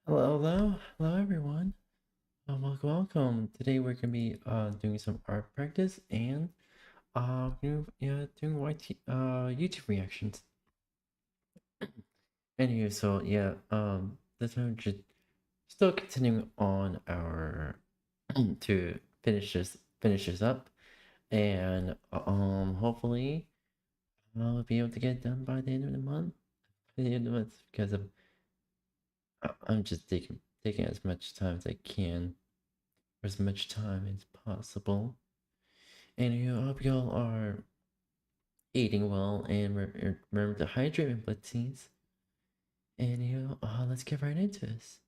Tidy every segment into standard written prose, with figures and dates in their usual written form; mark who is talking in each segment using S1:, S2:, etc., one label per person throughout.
S1: Hello everyone. Welcome. Today we're gonna be doing some art practice and doing YouTube reactions. Anyway, this one just still continuing on our to finish this up, and hopefully I'll be able to get it done by the end of the month. By the end of the month, because I'm just taking as much time as I can, or as much time as possible. And I hope y'all are eating well and remember to hydrate my blitzies. And let's get right into this.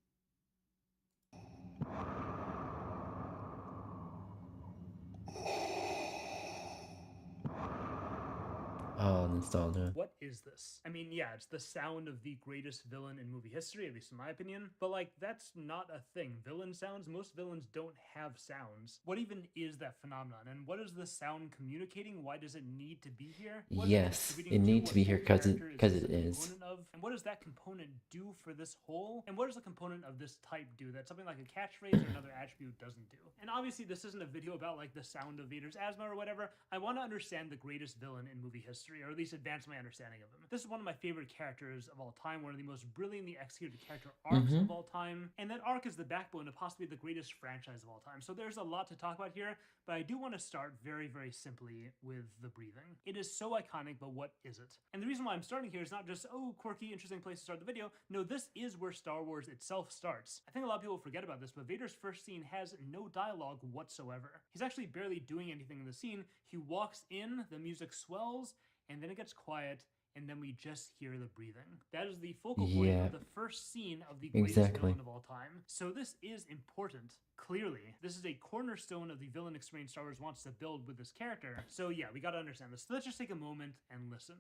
S1: Oh, nostalgia.
S2: What is this? I mean, yeah, it's the sound of the greatest villain in movie history, at least in my opinion, but like, that's not a thing. Villain sounds, most villains don't have sounds. What even is that phenomenon? And what is the sound communicating? Why does it need to be here? What is it
S1: Yes, it
S2: contributing to?
S1: needs to
S2: What
S1: be here
S2: whole
S1: because
S2: character is
S1: cause
S2: this a
S1: it is.
S2: component of? And what does that component do for this whole? And what does a component of this type do that something like a catchphrase or another attribute doesn't do? And obviously, this isn't a video about like the sound of Vader's asthma or whatever. I want to understand the greatest villain in movie history, or at least advance my understanding of him. This is one of my favorite characters of all time, one of the most brilliantly executed character arcs
S1: Mm-hmm.
S2: of all time, and that arc is the backbone of possibly the greatest franchise of all time. So there's a lot to talk about here, but I do want to start very, very simply with the breathing. It is so iconic, but what is it? And the reason why I'm starting here is not just, oh, quirky, interesting place to start the video. No, this is where Star Wars itself starts. I think a lot of people forget about this, but Vader's first scene has no dialogue whatsoever. He's actually barely doing anything in the scene. He walks in, the music swells, and then it gets quiet, and then we just hear the breathing. That is the focal point
S1: Yeah,
S2: of the first scene of the greatest
S1: exactly.
S2: villain of all time. So this is important. Clearly, this is a cornerstone of the villain experience Star Wars wants to build with this character. So yeah, we gotta understand this. So let's just take a moment and listen.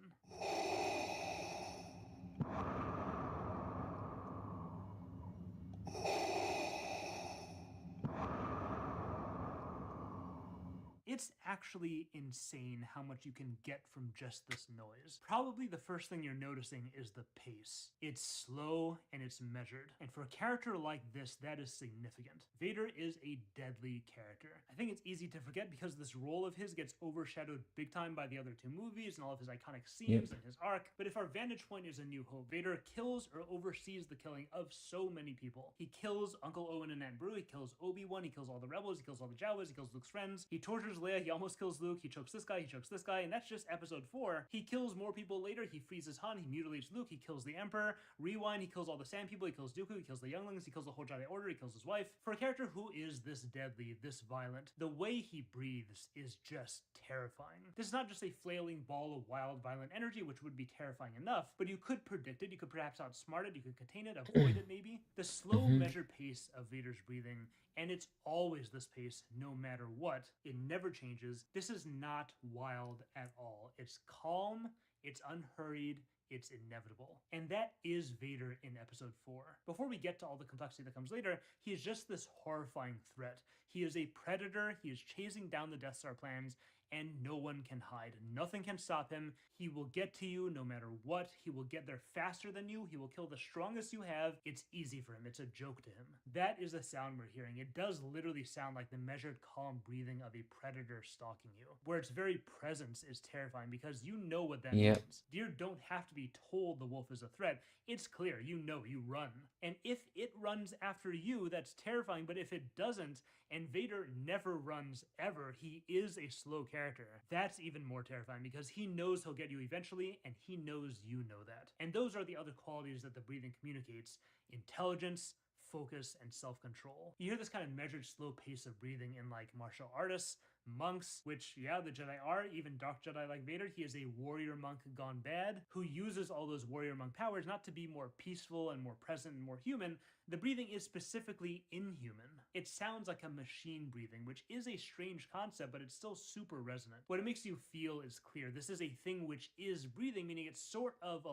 S2: It's actually insane how much you can get from just this noise. Probably the first thing you're noticing is the pace. It's slow and it's measured. And for a character like this, that is significant. Vader is a deadly character. I think it's easy to forget because this role of his gets overshadowed big time by the other two movies and all of his iconic scenes
S1: Yep.
S2: and his arc. But if our vantage point is A New Hope, Vader kills or oversees the killing of so many people. He kills Uncle Owen and Aunt Beru, he kills Obi-Wan, he kills all the rebels, he kills all the Jawas, he kills Luke's friends, he tortures Leia, he almost kills Luke, he chokes this guy, he chokes this guy, and that's just episode 4. He kills more people later, he freezes Han, he mutilates Luke, he kills the Emperor, Rewind, he kills all the Sand People, he kills Dooku, he kills the younglings, he kills the whole Jedi Order, he kills his wife. For a character who is this deadly, this violent, the way he breathes is just terrifying. This is not just a flailing ball of wild, violent energy, which would be terrifying enough, but you could predict it, you could perhaps outsmart it, you could contain it, avoid it maybe. The slow,
S1: Mm-hmm.
S2: measured pace of Vader's breathing, and it's always this pace no matter what. It never changes. This is not wild at all. It's calm, it's unhurried, it's inevitable. And that is Vader in episode 4. Before we get to all the complexity that comes later, he is just this horrifying threat. He is a predator, he is chasing down the Death Star plans, and no one can hide. Nothing can stop him. He will get to you no matter what. He will get there faster than you. He will kill the strongest you have. It's easy for him. It's a joke to him. That is the sound we're hearing. It does literally sound like the measured, calm breathing of a predator stalking you, where its very presence is terrifying because you know what that
S1: Yep.
S2: means. Deer don't have to be told the wolf is a threat. It's clear. You know, you run. And if it runs after you, that's terrifying. But if it doesn't, and Vader never runs ever, he is a slow character. That's even more terrifying because he knows he'll get you eventually, and he knows you know that. And those are the other qualities that the breathing communicates: intelligence, focus, and self-control. You hear this kind of measured, slow pace of breathing in like martial artists, monks, which, yeah, the Jedi are, even Dark Jedi like Vader. He is a warrior monk gone bad who uses all those warrior monk powers not to be more peaceful and more present and more human. The breathing is specifically inhuman. It sounds like a machine breathing, which is a strange concept, but it's still super resonant. What it makes you feel is clear. This is a thing which is breathing, meaning it's sort of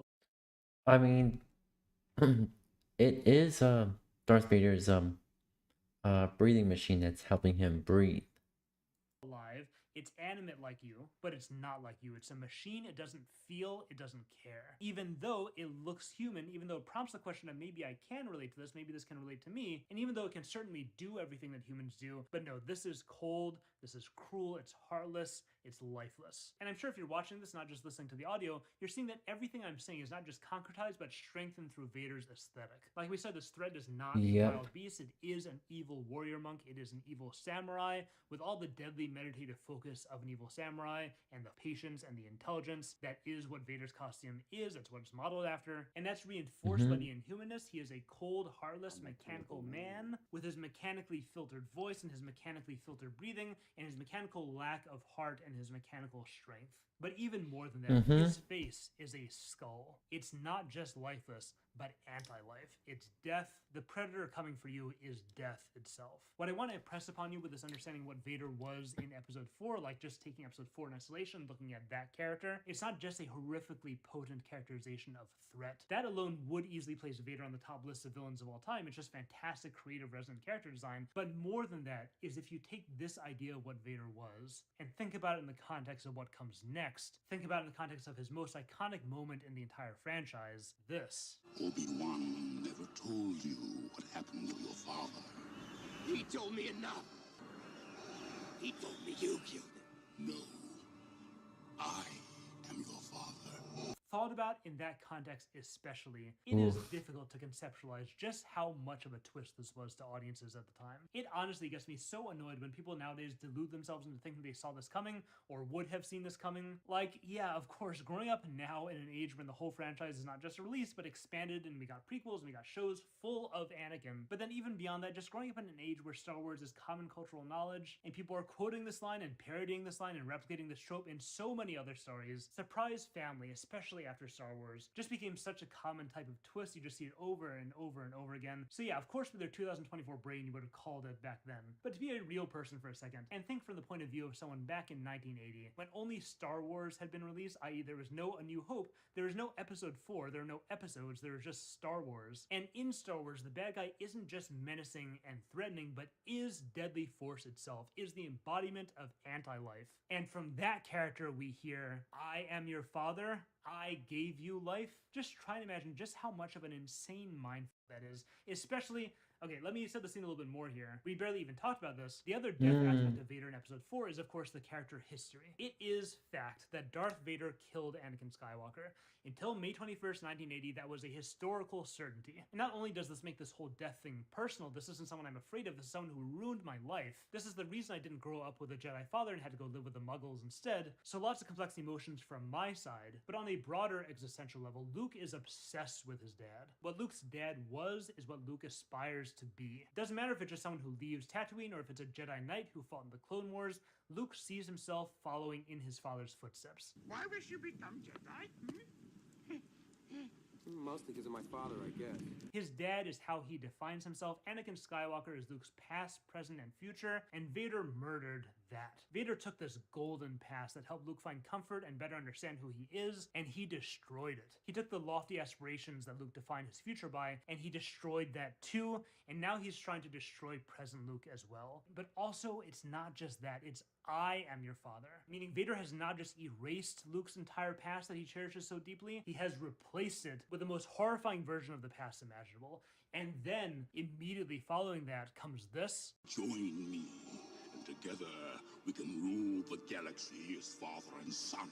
S1: I mean, it is Darth Vader's breathing machine that's helping him breathe.
S2: alive. It's animate like you, but it's not like you. It's a machine. It doesn't feel, it doesn't care. Even though it looks human, even though it prompts the question of maybe I can relate to this, maybe this can relate to me, and even though it can certainly do everything that humans do, but no, this is cold, this is cruel, it's heartless, it's lifeless. And I'm sure if you're watching this, not just listening to the audio, you're seeing that everything I'm saying is not just concretized, but strengthened through Vader's aesthetic. Like we said, this thread is not a
S1: Yep.
S2: wild beast, it is an evil warrior monk, it is an evil samurai, with all the deadly meditative focus of an evil samurai, and the patience and the intelligence. That is what Vader's costume is, that's what it's modeled after, and that's reinforced by the inhumanness. He is a cold, heartless, mechanical man with his mechanically filtered voice and his mechanically filtered breathing and his mechanical lack of heart and his mechanical strength. But even more than that, his face is a skull. It's not just lifeless, but anti-life. It's death. The predator coming for you is death itself. What I want to impress upon you with this understanding what Vader was in episode 4, like just taking episode 4 in isolation, looking at that character, it's not just a horrifically potent characterization of threat. That alone would easily place Vader on the top list of villains of all time. It's just fantastic, creative, resonant character design. But more than that is if you take this idea of what Vader was and think about it in the context of what comes next, think about it in the context of his most iconic moment in the entire franchise, this.
S3: Obi-Wan never told you what happened to your father.
S4: He told me enough. He told me you killed him.
S3: No. I am your father.
S2: Thought about in that context especially, it is difficult to conceptualize just how much of a twist this was to audiences at the time. It honestly gets me so annoyed when people nowadays delude themselves into thinking they saw this coming or would have seen this coming. Like, yeah, of course, growing up now in an age when the whole franchise is not just released but expanded and we got prequels and we got shows full of Anakin. But then even beyond that, just growing up in an age where Star Wars is common cultural knowledge and people are quoting this line and parodying this line and replicating this trope in so many other stories, surprise family, especially after Star Wars, just became such a common type of twist. You just see it over and over and over again. So yeah, of course with their 2024 brain you would have called it back then. But to be a real person for a second and think from the point of view of someone back in 1980 when only Star Wars had been released, i.e. there was no A New Hope, there was no episode 4, there are no episodes, there was just Star Wars. And in Star Wars the bad guy isn't just menacing and threatening, but is deadly force itself, is the embodiment of anti-life. And from that character we hear, I am your father, I gave you life. Just try and imagine just how much of an insane mindfuck that is. Especially, okay, let me set the scene a little bit more here. We barely even talked about this. The other death aspect of Vader in episode 4 is, of course, the character history. It is fact that Darth Vader killed Anakin Skywalker. Until May 21st, 1980, that was a historical certainty. And not only does this make this whole death thing personal, this isn't someone I'm afraid of, this is someone who ruined my life. This is the reason I didn't grow up with a Jedi father and had to go live with the Muggles instead. So lots of complex emotions from my side. But on a broader existential level, Luke is obsessed with his dad. What Luke's dad was is what Luke aspires to be. It doesn't matter if it's just someone who leaves Tatooine or if it's a Jedi Knight who fought in the Clone Wars, Luke sees himself following in his father's footsteps.
S4: Why wish you become Jedi?
S5: Mostly because of my father, I guess.
S2: His dad is how he defines himself. Anakin Skywalker is Luke's past, present, and future, and Vader murdered that. Vader took this golden past that helped Luke find comfort and better understand who he is, and he destroyed it. He took the lofty aspirations that Luke defined his future by, and he destroyed that too, and now he's trying to destroy present Luke as well. But also, it's not just that, it's I am your father. Meaning Vader has not just erased Luke's entire past that he cherishes so deeply, he has replaced it with the most horrifying version of the past imaginable. And then, immediately following that, comes this.
S3: Join me, and together we can rule the galaxy as father and son.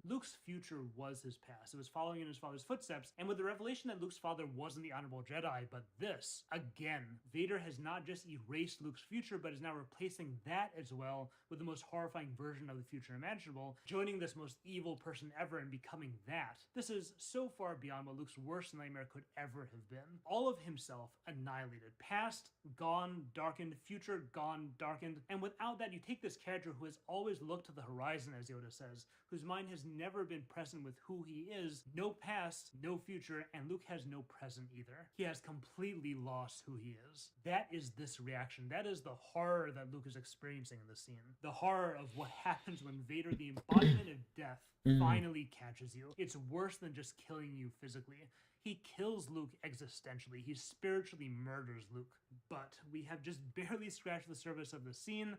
S2: Luke's future was his past. It was following in his father's footsteps. And with the revelation that Luke's father wasn't the honorable Jedi, but this, again, Vader has not just erased Luke's future, but is now replacing that as well with the most horrifying version of the future imaginable, joining this most evil person ever and becoming that. This is so far beyond what Luke's worst nightmare could ever have been. All of himself annihilated. Past, gone, darkened. Future, gone, darkened. And without that, you take this character who has always looked to the horizon, as Yoda says, whose mind has never been present with who he is, no past, no future, and Luke has no present either. He has completely lost who he is. That is this reaction. That is the horror that Luke is experiencing in the scene. The horror of what happens when Vader, the embodiment of death, finally catches you. It's worse than just killing you physically. He kills Luke existentially. He spiritually murders Luke. But we have just barely scratched the surface of the scene.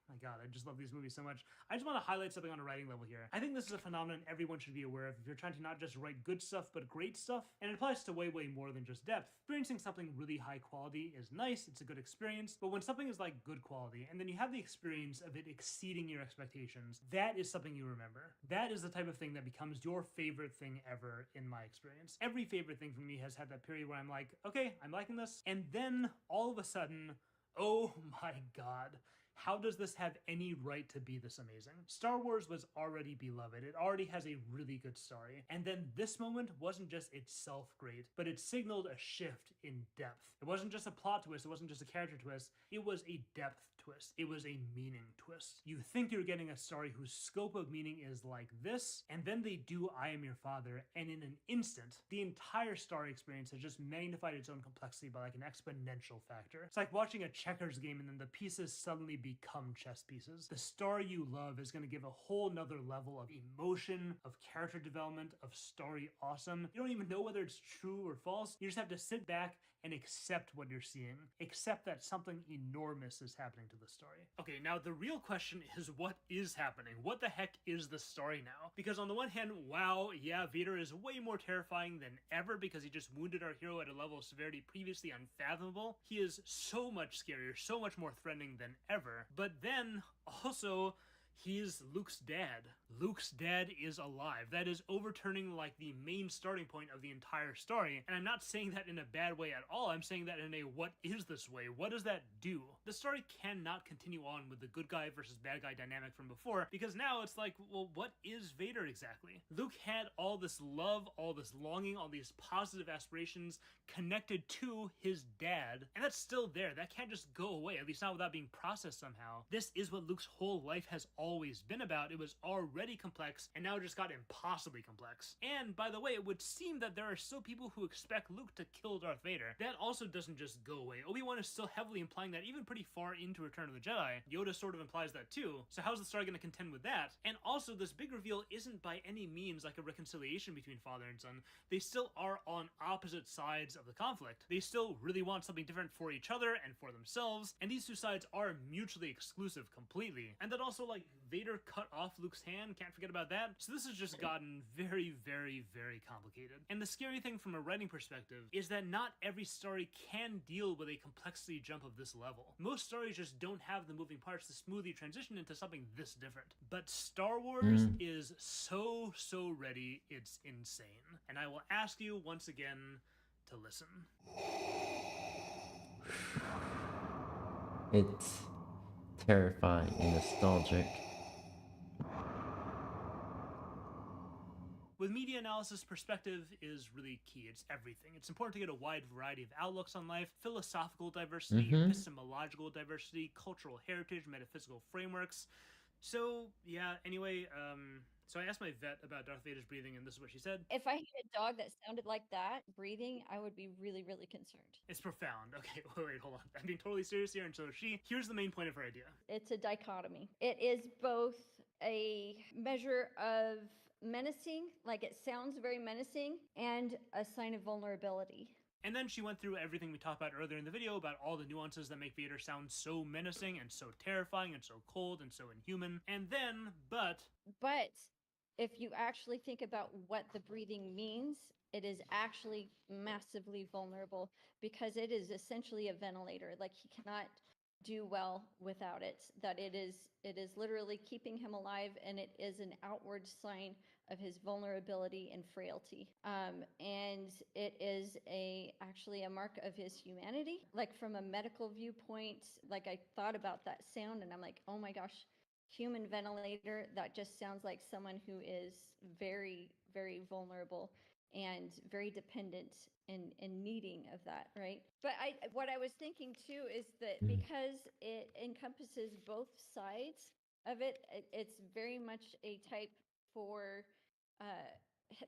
S2: my God, I just love these movies so much. I just want to highlight something on a writing level here. I think this is a phenomenon everyone should be aware of if you're trying to not just write good stuff, but great stuff. And it applies to way, way more than just depth. Experiencing something really high quality is nice, it's a good experience, but when something is like good quality, and then you have the experience of it exceeding your expectations, that is something you remember. That is the type of thing that becomes your favorite thing ever in my experience. Every favorite thing for me has had that period where I'm like, okay, I'm liking this, and then all of a sudden, oh my God, how does this have any right to be this amazing? Star Wars was already beloved. It already has a really good story. And then this moment wasn't just itself great, but it signaled a shift in depth. It wasn't just a plot twist. It wasn't just a character twist. It was a depth twist. It was a meaning twist. You think you're getting a story whose scope of meaning is like this, and then they do I Am Your Father, and in an instant, the entire story experience has just magnified its own complexity by like an exponential factor. It's like watching a checkers game and then the pieces suddenly become chess pieces. The story you love is going to give a whole nother level of emotion, of character development, of story awesome. You don't even know whether it's true or false. You just have to sit back and accept what you're seeing. Accept that something enormous is happening to the story. Okay, now the real question is, what is happening? What the heck is the story now? Because on the one hand, wow, yeah, Vader is way more terrifying than ever because he just wounded our hero at a level of severity previously unfathomable. He is so much scarier, so much more threatening than ever. But then, also, he's Luke's dad. Luke's dad is alive. That is overturning like the main starting point of the entire story. And I'm not saying that in a bad way at all. I'm saying that in a what is this way? What does that do? The story cannot continue on with the good guy versus bad guy dynamic from before, because now it's like, well, what is Vader exactly? Luke had all this love, all this longing, all these positive aspirations connected to his dad, and that's still there. That can't just go away, at least not without being processed somehow. This is what Luke's whole life has always been about. It was already complex, and now it just got impossibly complex. And by the way, it would seem that there are still people who expect Luke to kill Darth Vader. That also doesn't just go away. Obi-Wan is still heavily implying that even pretty far into Return of the Jedi. Yoda sort of implies that too. So how's the story going to contend with that? And also, this big reveal isn't by any means like a reconciliation between father and son. They still are on opposite sides of the conflict. They still really want something different for each other and for themselves, and these two sides are mutually exclusive completely. And that also, like, Vader cut off Luke's hand, can't forget about that. So this has just gotten very, very, very complicated. And the scary thing from a writing perspective is that not every story can deal with a complexity jump of this level. Most stories just don't have the moving parts to smoothly transition into something this different. But Star Wars is so ready, it's insane. And I will ask you once again to listen.
S1: It's terrifying and nostalgic.
S2: With media analysis, perspective is really key. It's everything. It's important to get a wide variety of outlooks on life, philosophical diversity, epistemological diversity, cultural heritage, metaphysical frameworks. So, yeah, anyway, so I asked my vet about Darth Vader's breathing, and this is what she said.
S5: If I had a dog that sounded like that, breathing, I would be really, really concerned.
S2: It's profound. Okay, wait, hold on. I'm being totally serious here, and so here's the main point of her idea.
S5: It's a dichotomy. It is both a measure of menacing, like it sounds very menacing, and a sign of vulnerability.
S2: And then she went through everything we talked about earlier in the video about all the nuances that make Vader sound so menacing and so terrifying and so cold and so inhuman. And then, but
S5: if you actually think about what the breathing means, it is actually massively vulnerable because it is essentially a ventilator. Like he cannot do well without it. That it is literally keeping him alive, and it is an outward sign of his vulnerability and frailty. And it is actually a mark of his humanity. Like from a medical viewpoint, like I thought about that sound and I'm like, oh my gosh, human ventilator, that just sounds like someone who is very, very vulnerable and very dependent and needing of that, right? But what I was thinking too is that because it encompasses both sides of it, it's very much a type for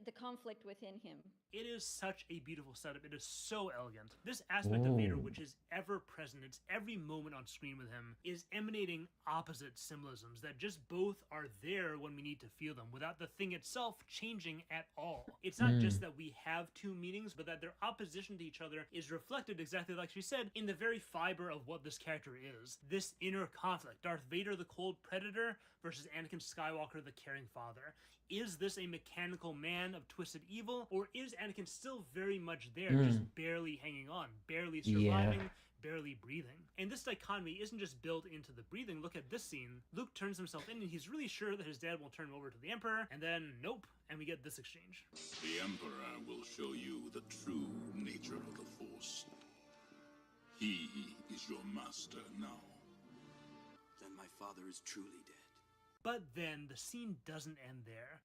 S5: the conflict within him.
S2: It is such a beautiful setup. It is so elegant. This aspect of Vader,
S1: Ooh.
S2: which is ever present, it's every moment on screen with him, is emanating opposite symbolisms that just both are there when we need to feel them, without the thing itself changing at all. It's not just that we have two meanings, but that their opposition to each other is reflected, exactly like she said, in the very fiber of what this character is. This inner conflict. Darth Vader, the cold predator, versus Anakin Skywalker, the caring father. Is this a mechanical man of twisted evil, or is Anakin still very much there, just barely hanging on, barely surviving, barely breathing? And this dichotomy isn't just built into the breathing. Look at this scene. Luke turns himself in, and he's really sure that his dad will turn him over to the Emperor, and then nope, and we get this exchange.
S3: The Emperor will show you the true nature of the Force. He is your master now.
S4: Then my father is truly dead.
S2: But then the scene doesn't end there.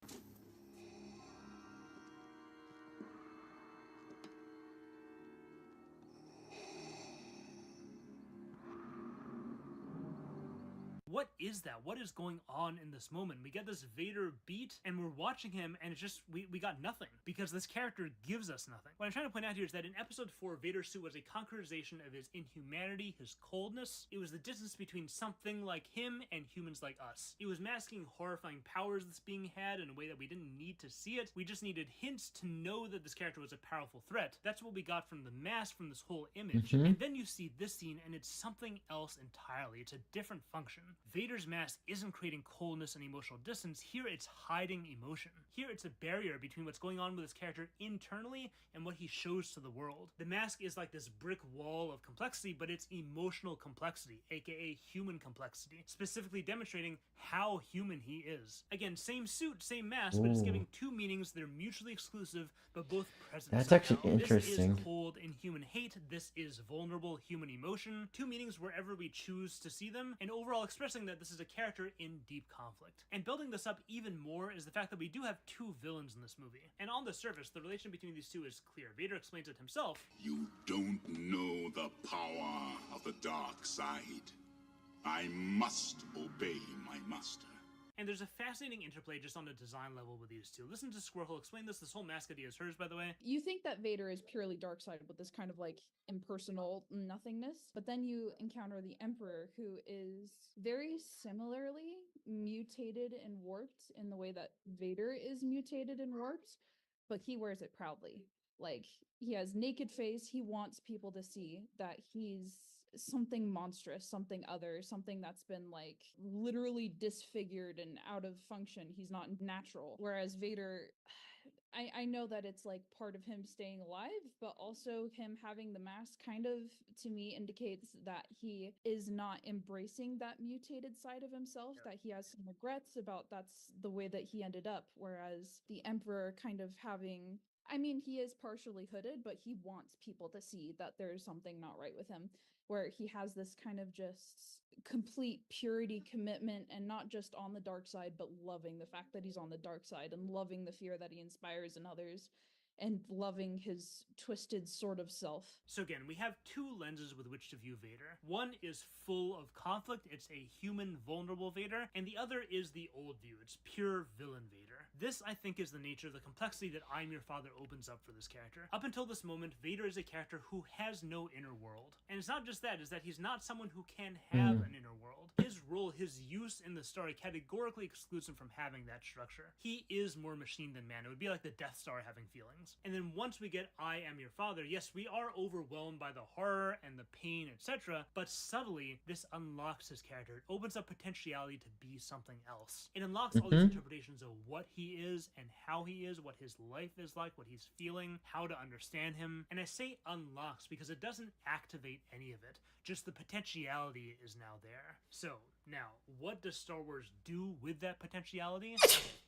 S2: What is that? What is going on in this moment? We get this Vader beat, and we're watching him, and it's just, we got nothing, because this character gives us nothing. What I'm trying to point out here is that in episode 4, Vader's suit was a concretization of his inhumanity, his coldness. It was the distance between something like him and humans like us. It was masking horrifying powers this being had in a way that we didn't need to see it. We just needed hints to know that this character was a powerful threat. That's what we got from the mask, from this whole image. And then you see this scene, and it's something else entirely. It's a different function. Vader's mask isn't creating coldness and emotional distance. Here it's hiding emotion. Here it's a barrier between what's going on with his character internally and what he shows to the world. The mask is like this brick wall of complexity, but it's emotional complexity, aka human complexity, specifically demonstrating how human he is. Again, same suit, same mask, but it's giving two meanings that are mutually exclusive, but both present.
S1: That's
S2: somehow.
S1: actually interesting.
S2: This is cold and human hate. This is vulnerable human emotion. Two meanings wherever we choose to see them, and overall expressing that this is a character in deep conflict. And building this up even more is the fact that we do have two villains in this movie. And on the surface, the relation between these two is clear. Vader explains it himself.
S3: You don't know the power of the dark side. I must obey my master.
S2: And there's a fascinating interplay just on a design level with these two. Listen to Squirrel explain this. This whole mask idea is hers, by the way.
S6: You think that Vader is purely dark side with this kind of like impersonal nothingness, but then you encounter the Emperor, who is very similarly mutated and warped in the way that Vader is mutated and warped, but he wears it proudly. Like, he has naked face. He wants people to see that he's something monstrous, something other, something that's been like literally disfigured and out of function. He's not natural. Whereas Vader, I know that it's like part of him staying alive, but also him having the mask kind of, to me, indicates that he is not embracing that mutated side of himself, that he has some regrets about that's the way that he ended up. Whereas the Emperor kind of having, I mean, he is partially hooded, but he wants people to see that there's something not right with him, where he has this kind of just complete purity commitment, and not just on the dark side, but loving the fact that he's on the dark side and loving the fear that he inspires in others and loving his twisted sort of self.
S2: So again, we have two lenses with which to view Vader. One is full of conflict. It's a human, vulnerable Vader. And the other is the old view. It's pure villain Vader. This, I think, is the nature of the complexity that I'm Your Father opens up for this character. Up until this moment, Vader is a character who has no inner world. And it's not just that, it's that he's not someone who can have an inner world. His role, his use in the story categorically excludes him from having that structure. He is more machine than man. It would be like the Death Star having feelings. And then once we get I Am Your Father, yes, we are overwhelmed by the horror and the pain, etc. But subtly, this unlocks his character. It opens up potentiality to be something else. It unlocks all these interpretations of what he is and how he is, what his life is like, what he's feeling, how to understand him. And I say unlocks because it doesn't activate any of it. Just the potentiality is now there. So, now, what does Star Wars do with that potentiality?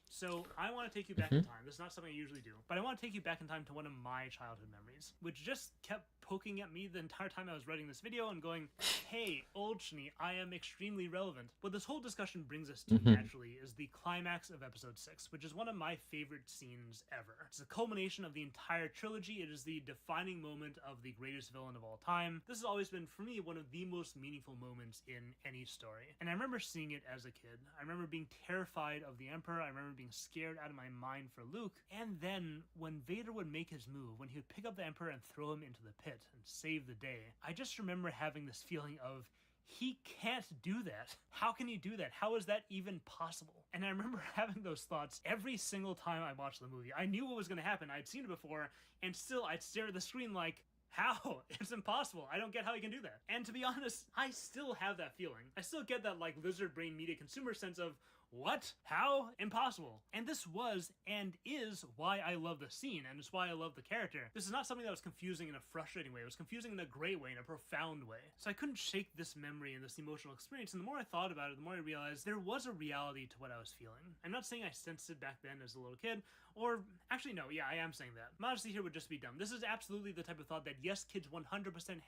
S2: So, I want to take you back in time. This is not something I usually do, but I want to take you back in time to one of my childhood memories, which just kept poking at me the entire time I was writing this video and going, hey, old Shni, I am extremely relevant. What this whole discussion brings us to naturally is the climax of episode 6, which is one of my favorite scenes ever. It's the culmination of the entire trilogy. It is the defining moment of the greatest villain of all time. This has always been, for me, one of the most meaningful moments in any story. And I remember seeing it as a kid. I remember being terrified of the Emperor. I remember being being scared out of my mind for Luke. And then when Vader would make his move, when he would pick up the Emperor and throw him into the pit and save the day, I just remember having this feeling of, he can't do that. How can he do that? How is that even possible? And I remember having those thoughts every single time I watched the movie. I knew what was going to happen. I'd seen it before, and still I'd stare at the screen like, how? It's impossible. I don't get how he can do that. And to be honest, I still have that feeling. I still get that like lizard brain media consumer sense of, what? How? Impossible. And this was and is why I love the scene, and it's why I love the character. This is not something that was confusing in a frustrating way. It was confusing in a great way, in a profound way. So I couldn't shake this memory and this emotional experience, and the more I thought about it, the more I realized there was a reality to what I was feeling. I'm not saying I sensed it back then as a little kid, or actually no, yeah, I am saying that. Modesty here would just be dumb. This is absolutely the type of thought that yes, kids 100%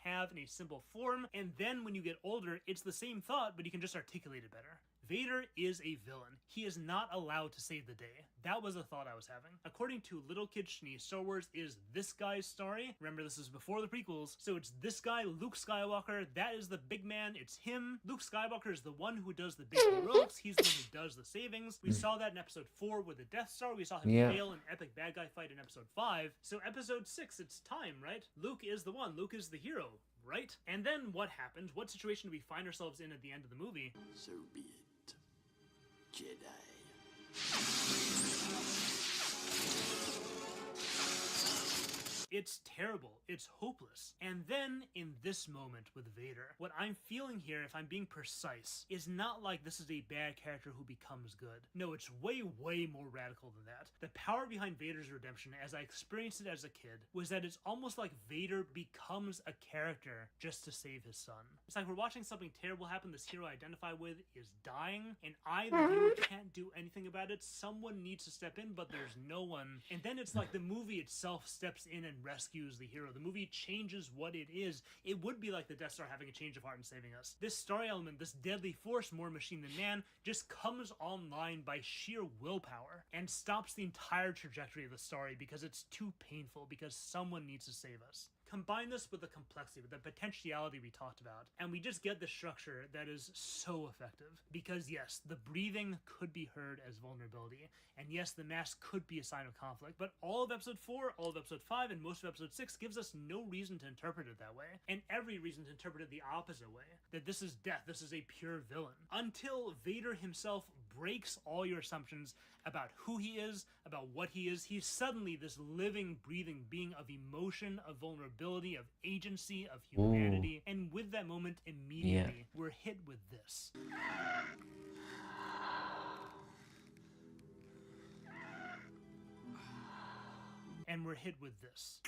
S2: have in a simple form, and then when you get older, it's the same thought, but you can just articulate it better. Vader is a villain. He is not allowed to save the day. That was a thought I was having. According to Little Kid Shni, Star Wars is this guy's story. Remember, this is before the prequels, so it's this guy, Luke Skywalker. That is the big man. It's him. Luke Skywalker is the one who does the big heroics. He's the one who does the savings. We saw that in Episode 4 with the Death Star. We saw him fail an epic bad guy fight in Episode 5. So Episode 6, it's time, right? Luke is the one. Luke is the hero, right? And then what happens? What situation do we find ourselves in at the end of the movie?
S4: So be it. Jedi.
S2: It's terrible. It's hopeless. And then in this moment with Vader, what I'm feeling here, if I'm being precise, is not like this is a bad character who becomes good. No, it's way, way more radical than that. The power behind Vader's redemption, as I experienced it as a kid, was that it's almost like Vader becomes a character just to save his son. It's like we're watching something terrible happen, this hero I identify with is dying, and I, the viewer, can't do anything about it. Someone needs to step in, but there's no one. And then it's like the movie itself steps in and rescues the hero. The movie changes what it is. It would be like the Death Star having a change of heart and saving us. This story element, this deadly force, more machine than man, just comes online by sheer willpower and stops the entire trajectory of the story because it's too painful, because someone needs to save us. Combine this with the complexity, with the potentiality we talked about, and we just get the structure that is so effective. Because yes, the breathing could be heard as vulnerability, and yes, the mask could be a sign of conflict, but all of Episode 4, all of Episode 5, and most of Episode 6 gives us no reason to interpret it that way, and every reason to interpret it the opposite way, that this is death, this is a pure villain. Until Vader himself breaks all your assumptions about who he is, about what he is. He's suddenly this living, breathing being of emotion, of vulnerability, of agency, of humanity. And with that moment, immediately, we're hit with this. And we're hit with this.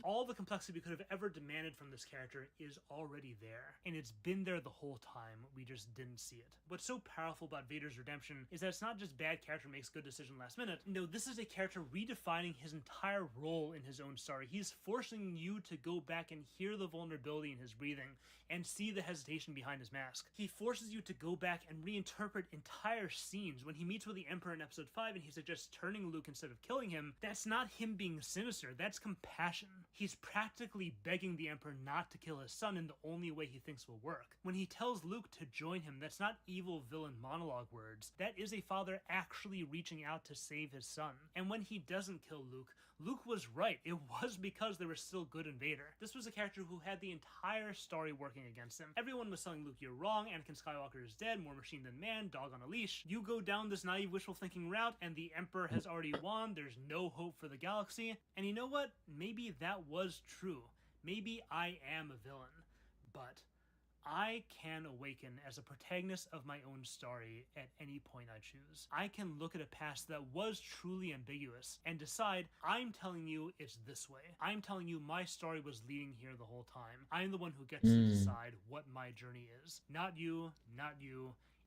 S2: All the complexity we could have ever demanded from this character is already there, and it's been there the whole time, we just didn't see it. What's so powerful about Vader's redemption is that it's not just bad character makes good decision last minute. No, this is a character redefining his entire role in his own story. He's forcing you to go back and hear the vulnerability in his breathing and see the hesitation behind his mask. He forces you to go back and reinterpret entire scenes. When he meets with the Emperor in Episode 5 and he suggests turning Luke instead of killing him, that's not him being sinister, that's compassion. He's practically begging the Emperor not to kill his son in the only way he thinks will work. When he tells Luke to join him, that's not evil villain monologue words. That is a father actually reaching out to save his son. And when he doesn't kill Luke, Luke was right. It was because there was still good in Vader. This was a character who had the entire story working against him. Everyone was telling Luke, you're wrong, Anakin Skywalker is dead, more machine than man, dog on a leash. You go down this naive wishful thinking route and the Emperor has already won, there's no hope for the galaxy. And you know what? Maybe that was true. Maybe I am a villain. But I can awaken as a protagonist of my own story at any point I choose. I can look at a past that was truly ambiguous and decide, I'm telling you it's this way. I'm telling you my story was leading here the whole time. I'm the one who gets to decide what my journey is. Not you,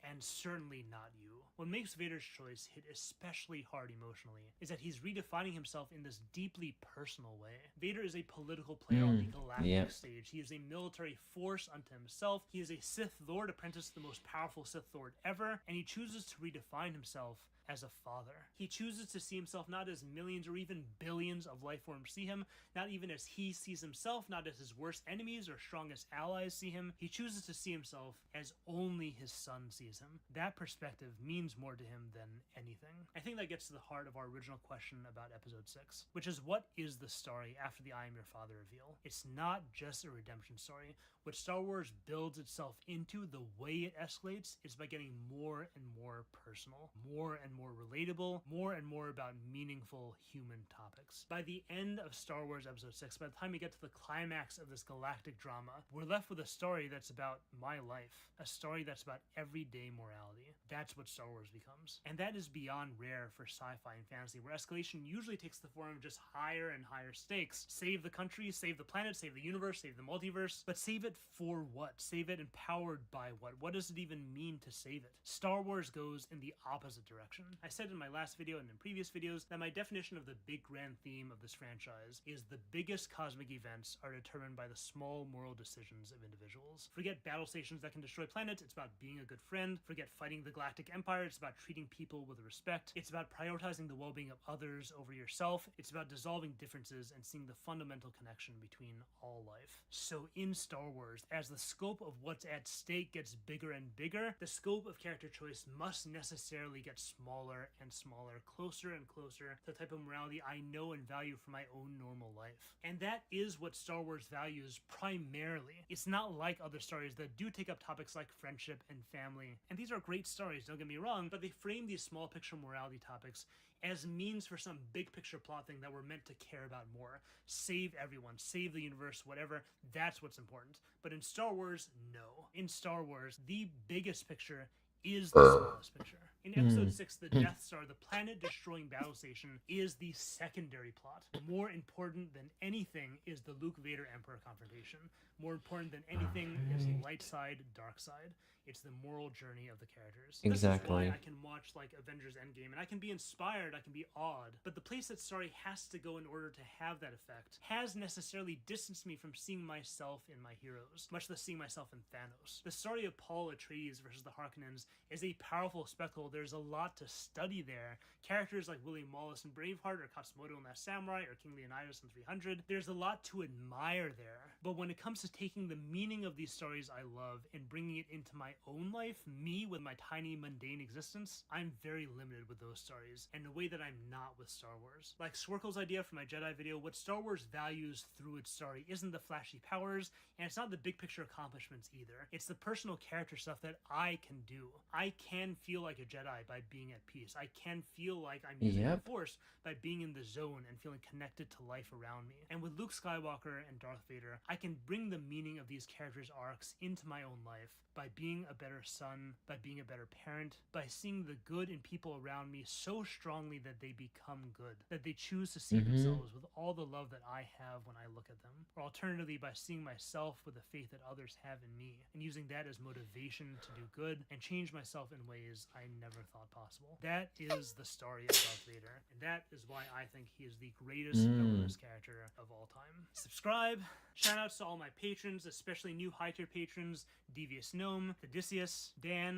S2: and certainly not you. What makes Vader's choice hit especially hard emotionally is that he's redefining himself in this deeply personal way. Vader is a political player on the galactic
S1: yep.
S2: stage. He is a military force unto himself. He is a Sith Lord apprenticed to the most powerful Sith Lord ever, and he chooses to redefine himself as a father. He chooses to see himself not as millions or even billions of life forms see him, not even as he sees himself, not as his worst enemies or strongest allies see him. He chooses to see himself as only his son sees him. That perspective means more to him than anything. I think that gets to the heart of our original question about episode 6, which is, what is the story after the I am your father reveal? It's not just a redemption story. What Star Wars builds itself into, the way it escalates, is by getting more and more personal, more and more relatable, more and more about meaningful human topics. By the end of Star Wars Episode 6, by the time we get to the climax of this galactic drama, we're left with a story that's about my life, a story that's about everyday morality. That's what Star Wars becomes. And that is beyond rare for sci-fi and fantasy, where escalation usually takes the form of just higher and higher stakes. Save the country, save the planet, save the universe, save the multiverse, but save it for what? Save it empowered by what? What does it even mean to save it? Star Wars goes in the opposite direction. I said in my last video and in previous videos that my definition of the big grand theme of this franchise is the biggest cosmic events are determined by the small moral decisions of individuals. Forget battle stations that can destroy planets, it's about being a good friend. Forget fighting the Galactic Empire, it's about treating people with respect. It's about prioritizing the well-being of others over yourself. It's about dissolving differences and seeing the fundamental connection between all life. So in Star Wars, as the scope of what's at stake gets bigger and bigger, the scope of character choice must necessarily get smaller and smaller, closer and closer to the type of morality I know and value for my own normal life. And that is what Star Wars values primarily. It's not like other stories that do take up topics like friendship and family. And these are great stories, don't get me wrong, but they frame these small picture morality topics as means for some big picture plot thing that we're meant to care about more. Save everyone, save the universe, whatever, that's what's important. But in Star Wars, no. In Star Wars, the biggest picture is the smallest picture. In Episode 6, the Death Star, the planet-destroying battle station, is the secondary plot. More important than anything is the Luke Vader Emperor confrontation. More important than anything is light side, dark side. It's the moral journey of the characters.
S1: Exactly.
S2: This is why I can watch like Avengers Endgame and I can be inspired, I can be awed. But the place that story has to go in order to have that effect has necessarily distanced me from seeing myself in my heroes, much less seeing myself in Thanos. The story of Paul Atreides versus the Harkonnens is a powerful spectacle. There's a lot to study there. Characters like William Wallace in Braveheart, or Katsumoto in Last Samurai, or King Leonidas in 300. There's a lot to admire there. But when it comes to taking the meaning of these stories I love and bringing it into my own life, me with my tiny mundane existence, I'm very limited with those stories, in a way that I'm not with Star Wars. Like Swerkle's idea for my Jedi video, what Star Wars values through its story isn't the flashy powers, and it's not the big picture accomplishments either. It's the personal character stuff that I can do. I can feel like a Jedi by being at peace. I can feel like I'm using the Force by being in the zone and feeling connected to life around me. And with Luke Skywalker and Darth Vader, I can bring the meaning of these characters' arcs into my own life by being a better son, by being a better parent, by seeing the good in people around me so strongly that they become good, that they choose to see themselves with all the love that I have when I look at them. Or alternatively, by seeing myself with the faith that others have in me, and using that as motivation to do good and change myself in ways I never thought possible. That is the story of Darth Vader, and that is why I think he is the greatest villainous character of all time. Subscribe. Shout outs to all my patrons, especially new high tier patrons, Devious Gnome, Odysseus, Dan.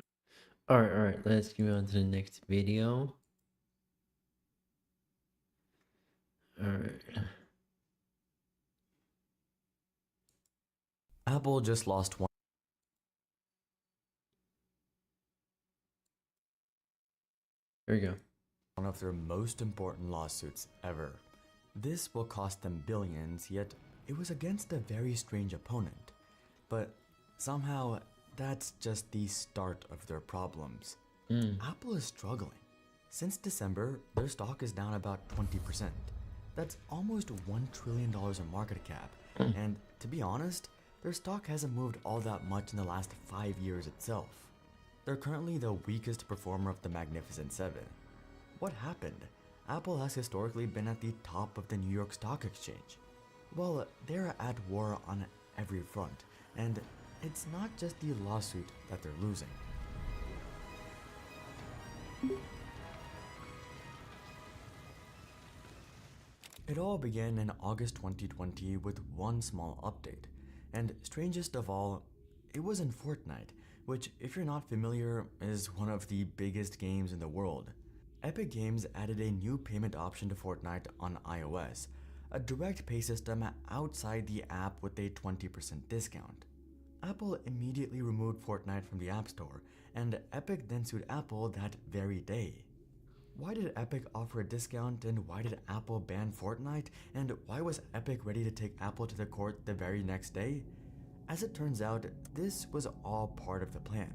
S1: Alright, let's move on to the next video. Alright.
S7: Apple just lost one
S1: Here we go.
S7: of their most important lawsuits ever. This will cost them billions, yet it was against a very strange opponent. But somehow, that's just the start of their problems. Apple is struggling. Since December, their stock is down about 20%. That's almost $1 trillion in market cap. And to be honest, their stock hasn't moved all that much in the last 5 years itself. They're currently the weakest performer of the Magnificent Seven. What happened? Apple has historically been at the top of the New York Stock Exchange. Well, they're at war on every front, and it's not just the lawsuit that they're losing. It all began in August 2020 with one small update, and strangest of all, it was in Fortnite, which, if you're not familiar, is one of the biggest games in the world. Epic Games added a new payment option to Fortnite on iOS, a direct pay system outside the app with a 20% discount. Apple immediately removed Fortnite from the App Store, and Epic then sued Apple that very day. Why did Epic offer a discount, and why did Apple ban Fortnite, and why was Epic ready to take Apple to the court the very next day? As it turns out, this was all part of the plan.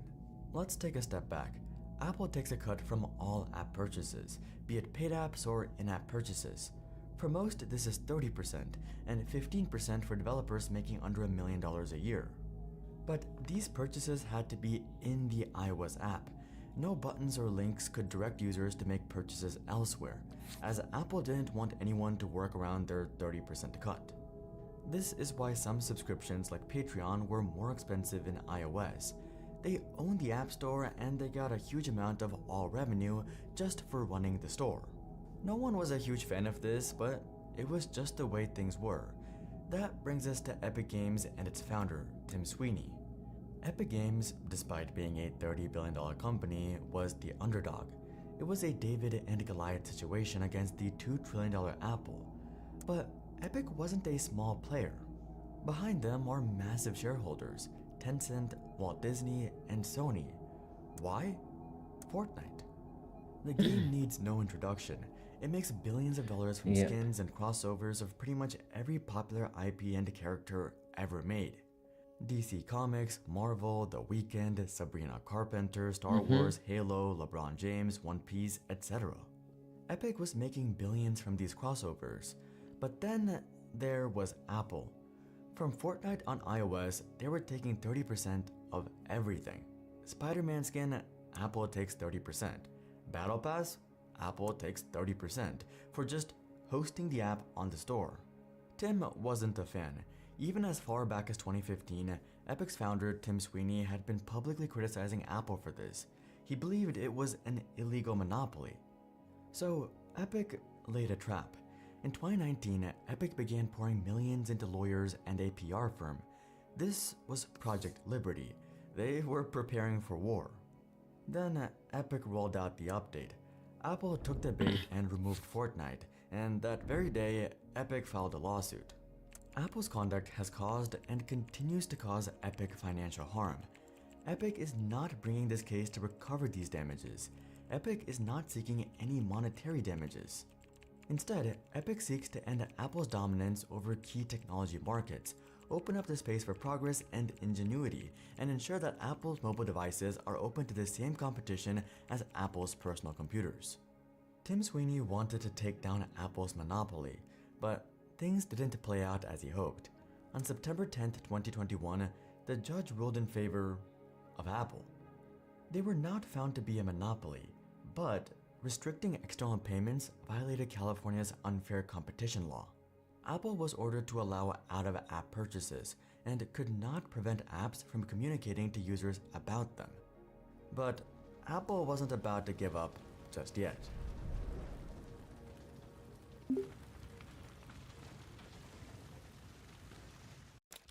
S7: Let's take a step back. Apple takes a cut from all app purchases, be it paid apps or in-app purchases. For most, this is 30%, and 15% for developers making under $1 million a year. But these purchases had to be in the iOS app. No buttons or links could direct users to make purchases elsewhere, as Apple didn't want anyone to work around their 30% cut. This is why some subscriptions like Patreon were more expensive in iOS. They owned the App Store and they got a huge amount of all revenue just for running the store. No one was a huge fan of this, but it was just the way things were. That brings us to Epic Games and its founder, Tim Sweeney. Epic Games, despite being a $30 billion company, was the underdog. It was a David and Goliath situation against the $2 trillion Apple. But Epic wasn't a small player. Behind them are massive shareholders, Tencent, Walt Disney, and Sony. Why? Fortnite. The game needs no introduction. It makes billions of dollars from
S1: Yep.
S7: skins and crossovers of pretty much every popular IP and character ever made. DC Comics, Marvel, The Weeknd, Sabrina Carpenter, Star Wars, Halo, LeBron James, One Piece, etc. Epic was making billions from these crossovers. But then there was Apple. From Fortnite on iOS, they were taking 30% of everything. Spider-Man skin, Apple takes 30%. Battle Pass, Apple takes 30% for just hosting the app on the store. Tim wasn't a fan. Even as far back as 2015, Epic's founder Tim Sweeney had been publicly criticizing Apple for this. He believed it was an illegal monopoly. So Epic laid a trap. In 2019, Epic began pouring millions into lawyers and a PR firm. This was Project Liberty. They were preparing for war. Then Epic rolled out the update. Apple took the bait and removed Fortnite, and that very day, Epic filed a lawsuit. Apple's conduct has caused and continues to cause Epic financial harm. Epic is not bringing this case to recover these damages. Epic is not seeking any monetary damages. Instead, Epic seeks to end Apple's dominance over key technology markets, open up the space for progress and ingenuity, and ensure that Apple's mobile devices are open to the same competition as Apple's personal computers. Tim Sweeney wanted to take down Apple's monopoly, but things didn't play out as he hoped. On September 10, 2021, the judge ruled in favor of Apple. They were not found to be a monopoly, but restricting external payments violated California's unfair competition law. Apple was ordered to allow out-of-app purchases and could not prevent apps from communicating to users about them. But Apple wasn't about to give up just yet.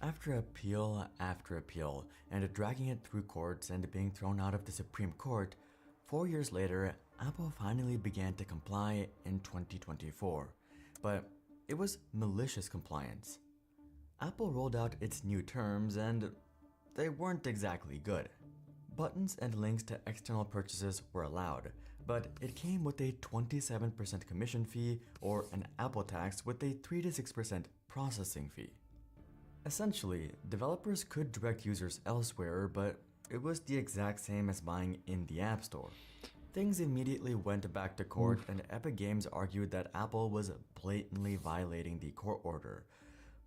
S7: After appeal after appeal, and dragging it through courts and being thrown out of the Supreme Court, 4 years later, Apple finally began to comply in 2024. But it was malicious compliance. Apple rolled out its new terms, and they weren't exactly good. Buttons and links to external purchases were allowed, but it came with a 27% commission fee or an Apple tax with a 3 to 6% processing fee. Essentially, developers could direct users elsewhere, but it was the exact same as buying in the App Store. Things immediately went back to court, and Epic Games argued that Apple was blatantly violating the court order.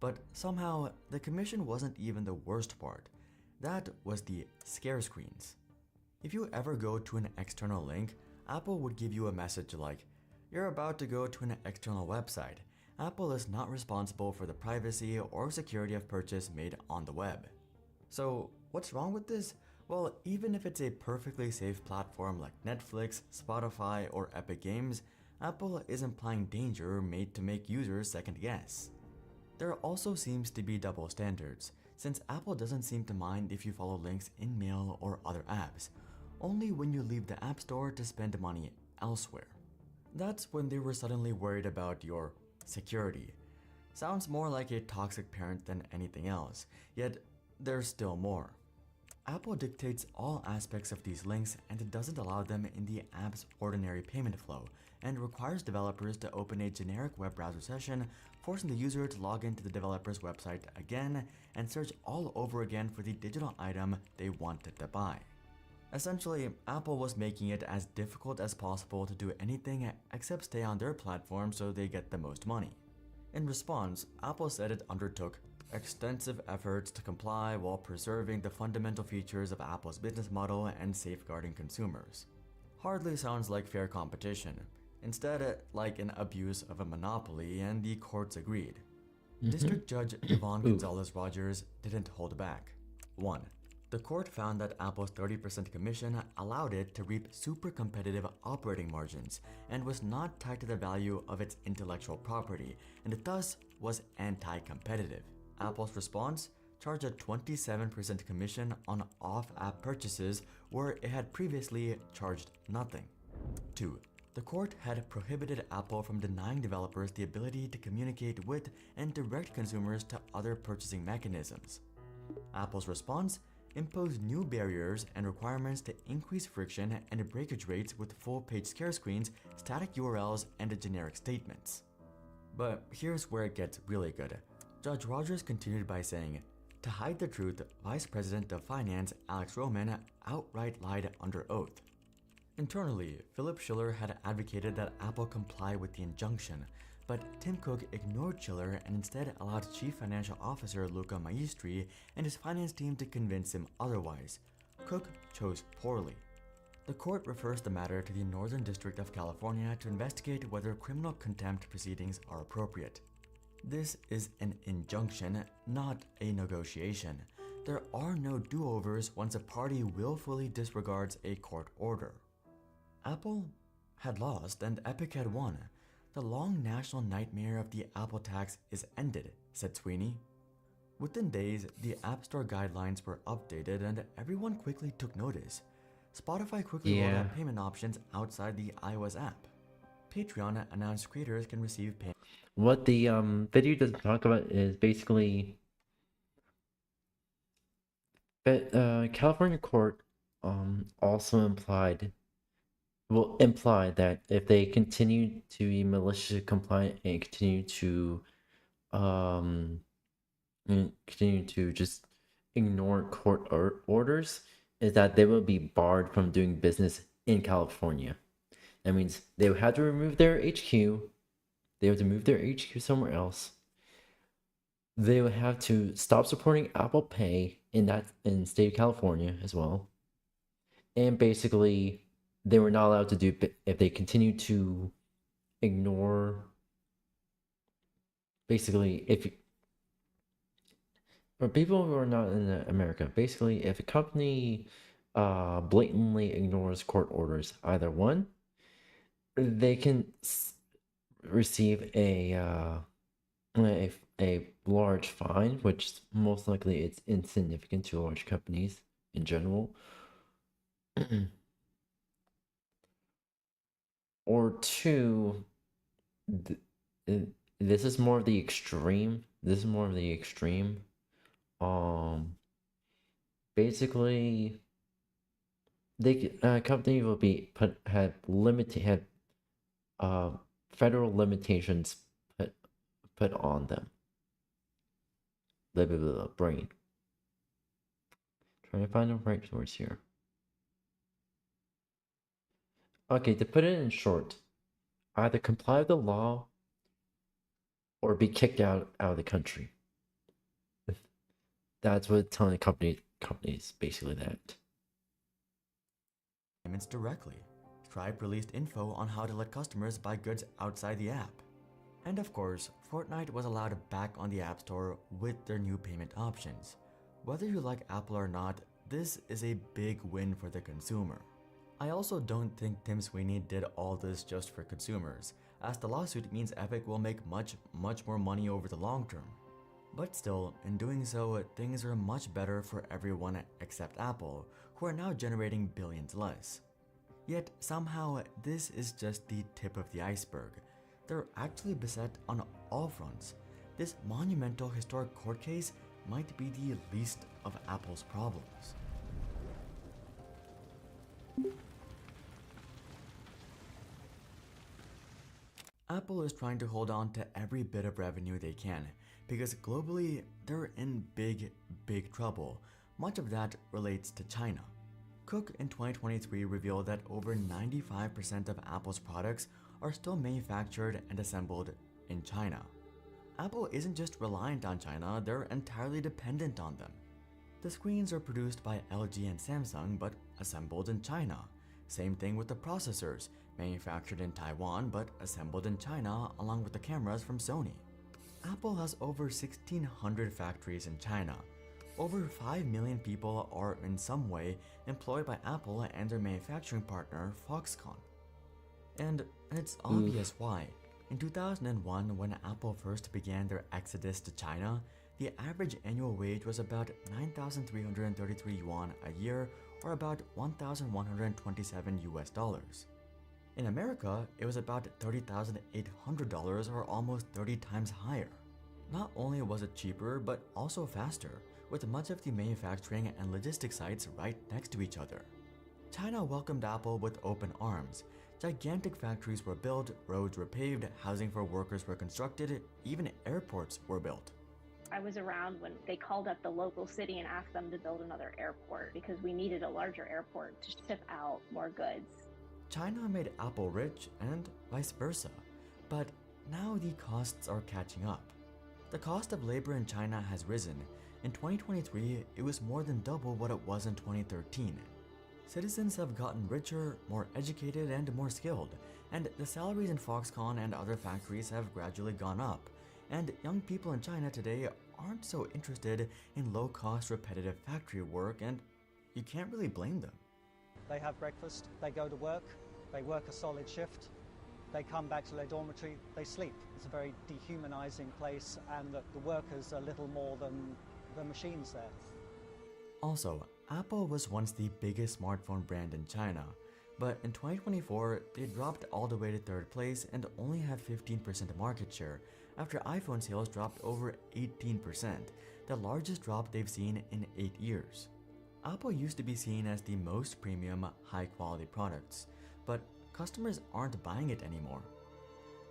S7: But somehow, the commission wasn't even the worst part. That was the scare screens. If you ever go to an external link, Apple would give you a message like, "You're about to go to an external website. Apple is not responsible for the privacy or security of purchase made on the web." So, what's wrong with this? Well, even if it's a perfectly safe platform like Netflix, Spotify, or Epic Games, Apple is implying danger made to make users second guess. There also seems to be double standards, since Apple doesn't seem to mind if you follow links in Mail or other apps, only when you leave the App Store to spend money elsewhere. That's when they were suddenly worried about your security. Sounds more like a toxic parent than anything else, yet there's still more. Apple dictates all aspects of these links and it doesn't allow them in the app's ordinary payment flow, and requires developers to open a generic web browser session, forcing the user to log into the developer's website again and search all over again for the digital item they wanted to buy. Essentially, Apple was making it as difficult as possible to do anything except stay on their platform so they get the most money. In response, Apple said it undertook extensive efforts to comply while preserving the fundamental features of Apple's business model and safeguarding consumers. Hardly sounds like fair competition. Instead, like an abuse of a monopoly, and the courts agreed. District Judge Yvonne Gonzalez Rogers didn't hold back. 1. The court found that Apple's 30% commission allowed it to reap super competitive operating margins and was not tied to the value of its intellectual property, and thus was anti-competitive. Apple's response charged a 27% commission on off-app purchases where it had previously charged nothing. 2. The court had prohibited Apple from denying developers the ability to communicate with and direct consumers to other purchasing mechanisms. Apple's response imposed new barriers and requirements to increase friction and breakage rates with full-page scare screens, static URLs, and generic statements. But here's where it gets really good. Judge Rogers continued by saying, to hide the truth, Vice President of Finance Alex Roman outright lied under oath. Internally, Philip Schiller had advocated that Apple comply with the injunction, but Tim Cook ignored Schiller and instead allowed Chief Financial Officer Luca Maestri and his finance team to convince him otherwise. Cook chose poorly. The court refers the matter to the Northern District of California to investigate whether criminal contempt proceedings are appropriate. This is an injunction, not a negotiation. There are no do-overs once a party willfully disregards a court order. Apple had lost and Epic had won. The long national nightmare of the Apple tax is ended, said Sweeney. Within days, the App Store guidelines were updated and everyone quickly took notice. Spotify quickly rolled out payment options outside the iOS app. Patreon announced creators can receive payment.
S1: What the video doesn't talk about is basically that California court also imply that if they continue to be maliciously compliant and continue to just ignore court orders, is that they will be barred from doing business in California. That means they would have to remove their HQ. They would have to move their HQ somewhere else. They would have to stop supporting Apple Pay in the state of California as well. And basically, they were not allowed to do, if they continue to ignore, basically, for people who are not in America, basically, if a company blatantly ignores court orders, either one, they can receive a large fine, which most likely it's insignificant to large companies in general. Or two, this is more of the extreme. This is more of the extreme. Basically, company will be had federal limitations put on them. Brain. Trying to find the right source here. Okay, to put it in short, either comply with the law or be kicked out of the country. That's what telling companies basically that.
S7: Payments directly. Stripe released info on how to let customers buy goods outside the app. And of course, Fortnite was allowed back on the App Store with their new payment options. Whether you like Apple or not, this is a big win for the consumer. I also don't think Tim Sweeney did all this just for consumers, as the lawsuit means Epic will make much more money over the long term. But still, in doing so, things are much better for everyone except Apple, who are now generating billions less. Yet somehow, this is just the tip of the iceberg. They're actually beset on all fronts. This monumental historic court case might be the least of Apple's problems. Apple is trying to hold on to every bit of revenue they can, because globally, they're in big trouble. Much of that relates to China. Cook in 2023 revealed that over 95% of Apple's products are still manufactured and assembled in China. Apple isn't just reliant on China, they're entirely dependent on them. The screens are produced by LG and Samsung but assembled in China. Same thing with the processors, manufactured in Taiwan but assembled in China along with the cameras from Sony. Apple has over 1,600 factories in China. Over 5 million people are in some way employed by Apple and their manufacturing partner Foxconn. And it's obvious why. In 2001, when Apple first began their exodus to China, the average annual wage was about 9,333 yuan a year, or about $1,127 US. In America, it was about $30,800, or almost 30 times higher. Not only was it cheaper, but also faster, with much of the manufacturing and logistics sites right next to each other. China welcomed Apple with open arms. Gigantic factories were built, roads were paved, housing for workers were constructed, even airports were built.
S8: I was around when they called up the local city and asked them to build another airport because we needed a larger airport to ship out more goods.
S7: China made Apple rich and vice versa, but now the costs are catching up. The cost of labor in China has risen. In 2023, it was more than double what it was in 2013. Citizens have gotten richer, more educated, and more skilled, and the salaries in Foxconn and other factories have gradually gone up. And young people in China today aren't so interested in low-cost repetitive factory work, and you can't really blame them.
S9: They have breakfast, they go to work, they work a solid shift, they come back to their dormitory, they sleep. It's a very dehumanizing place, and the workers are little more than the machines there.
S7: Also, Apple was once the biggest smartphone brand in China, but in 2024, they dropped all the way to third place and only have 15% market share after iPhone sales dropped over 18%, the largest drop they've seen in 8 years. Apple used to be seen as the most premium, high-quality products, but customers aren't buying it anymore.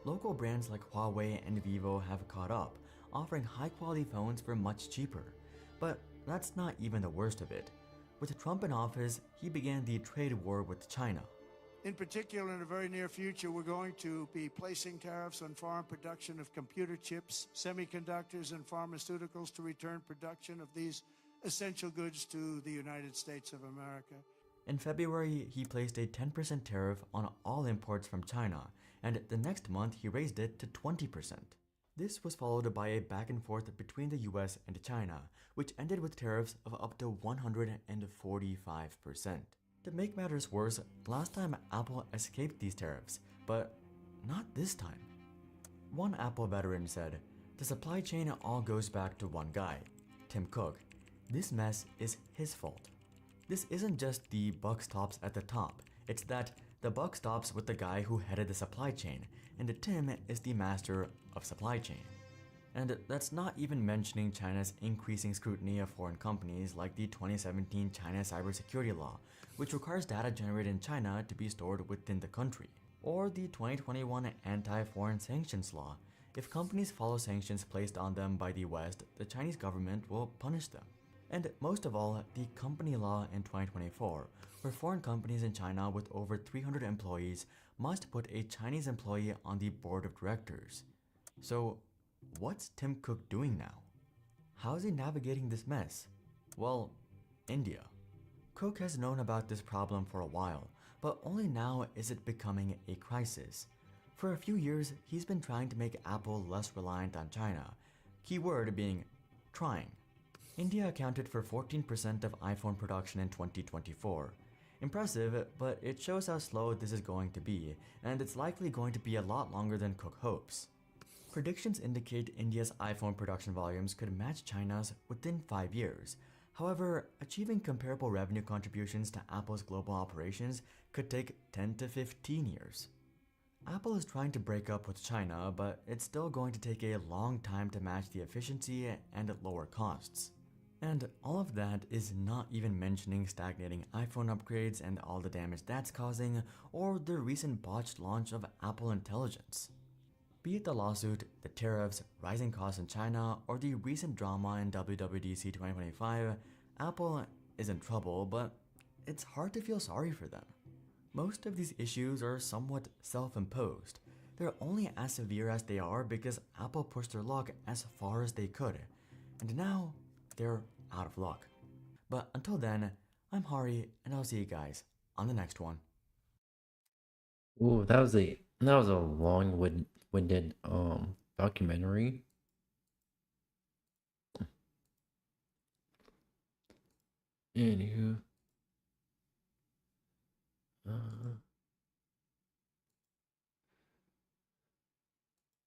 S7: Local brands like Huawei and Vivo have caught up, offering high-quality phones for much cheaper. But that's not even the worst of it. With Trump in office, he began the trade war with China.
S10: In particular, in the very near future, we're going to be placing tariffs on foreign production of computer chips, semiconductors, and pharmaceuticals to return production of these essential goods to the United States of America.
S7: In February, he placed a 10% tariff on all imports from China, and the next month he raised it to 20%. This was followed by a back and forth between the US and China, which ended with tariffs of up to 145%. To make matters worse, last time Apple escaped these tariffs, but not this time. One Apple veteran said, "The supply chain all goes back to one guy, Tim Cook. This mess is his fault." This isn't just the buck stops at the top, it's that the buck stops with the guy who headed the supply chain, and Tim is the master of supply chain. And that's not even mentioning China's increasing scrutiny of foreign companies like the 2017 China Cybersecurity Law, which requires data generated in China to be stored within the country, or the 2021 Anti-Foreign Sanctions Law. If companies follow sanctions placed on them by the West, the Chinese government will punish them. And most of all, the company law in 2024, where foreign companies in China with over 300 employees must put a Chinese employee on the board of directors. So, what's Tim Cook doing now? How's he navigating this mess? Well, India. Cook has known about this problem for a while, but only now is it becoming a crisis. For a few years, he's been trying to make Apple less reliant on China, keyword being trying. India accounted for 14% of iPhone production in 2024. Impressive, but it shows how slow this is going to be, and it's likely going to be a lot longer than Cook hopes. Predictions indicate India's iPhone production volumes could match China's within 5 years. However, achieving comparable revenue contributions to Apple's global operations could take 10 to 15 years. Apple is trying to break up with China, but it's still going to take a long time to match the efficiency and at lower costs. And all of that is not even mentioning stagnating iPhone upgrades and all the damage that's causing, or the recent botched launch of Apple Intelligence. Be it the lawsuit, the tariffs, rising costs in China, or the recent drama in WWDC 2025, Apple is in trouble, but it's hard to feel sorry for them. Most of these issues are somewhat self-imposed. They're only as severe as they are because Apple pushed their luck as far as they could, and now they're out of luck. But until then, I'm Hari, and I'll see you guys on the next one.
S1: Ooh, that was a long-winded documentary. Anywho,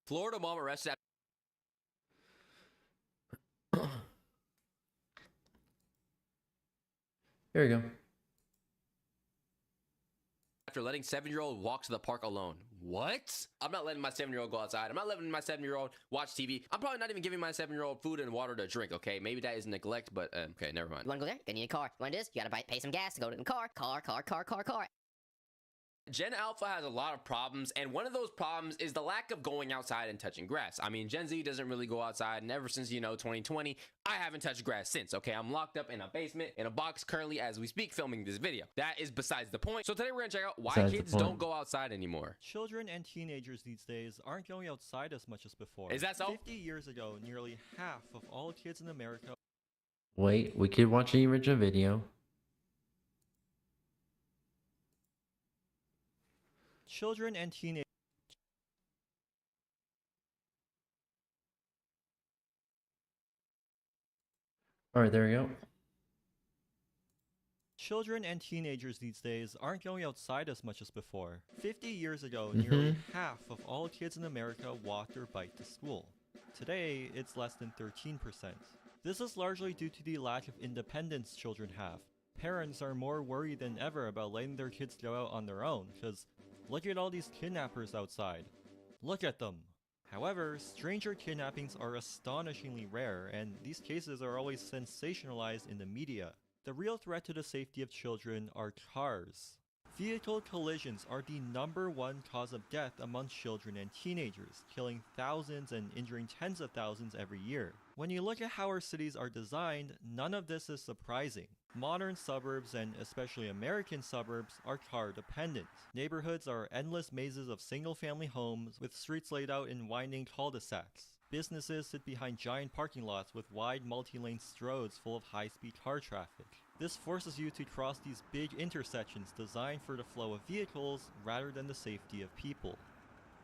S4: Florida mom arrested
S1: here we go.
S4: after letting 7-year-old walk to the park alone. What? I'm not letting my 7-year-old go outside. I'm not letting my 7-year-old watch TV. I'm probably not even giving my 7-year-old food and water to drink, okay? Maybe that is neglect, but okay, never mind.
S11: You wanna go there? Then you need a car. You wanna do this? You gotta pay some gas to go to the car. Car.
S4: Gen Alpha has a lot of problems, and one of those problems is the lack of going outside and touching grass. I mean, Gen Z doesn't really go outside, and ever since, 2020, I haven't touched grass since, okay? I'm locked up in a basement, in a box currently as we speak, filming this video. That is besides the point. So today we're gonna check out why kids don't go outside anymore.
S12: Children and teenagers these days aren't going outside as much as before.
S4: Is that so?
S12: 50 years ago, nearly half of all kids in America...
S1: Wait, we could watch the original video.
S12: Children and teenagers...
S1: Alright, there we go.
S12: Children and teenagers these days aren't going outside as much as before. 50 years ago, nearly half of all kids in America walked or bike to school. Today, it's less than 13%. This is largely due to the lack of independence children have. Parents are more worried than ever about letting their kids go out on their own, because look at all these kidnappers outside. Look at them. However, stranger kidnappings are astonishingly rare, and these cases are always sensationalized in the media. The real threat to the safety of children are cars. Vehicle collisions are the #1 cause of death among children and teenagers, killing thousands and injuring tens of thousands every year. When you look at how our cities are designed, none of this is surprising. Modern suburbs, and especially American suburbs, are car dependent. Neighborhoods are endless mazes of single-family homes with streets laid out in winding cul-de-sacs. Businesses sit behind giant parking lots with wide multi-lane roads full of high-speed car traffic. This forces you to cross these big intersections designed for the flow of vehicles rather than the safety of people.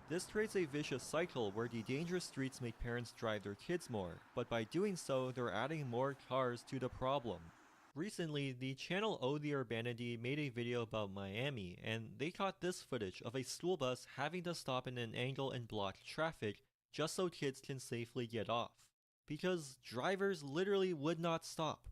S12: This creates a vicious cycle where the dangerous streets make parents drive their kids more, but by doing so, they're adding more cars to the problem. Recently, the channel Oh the Urbanity made a video about Miami, and they caught this footage of a school bus having to stop in an angle and block traffic just so kids can safely get off. Because drivers literally would not stop.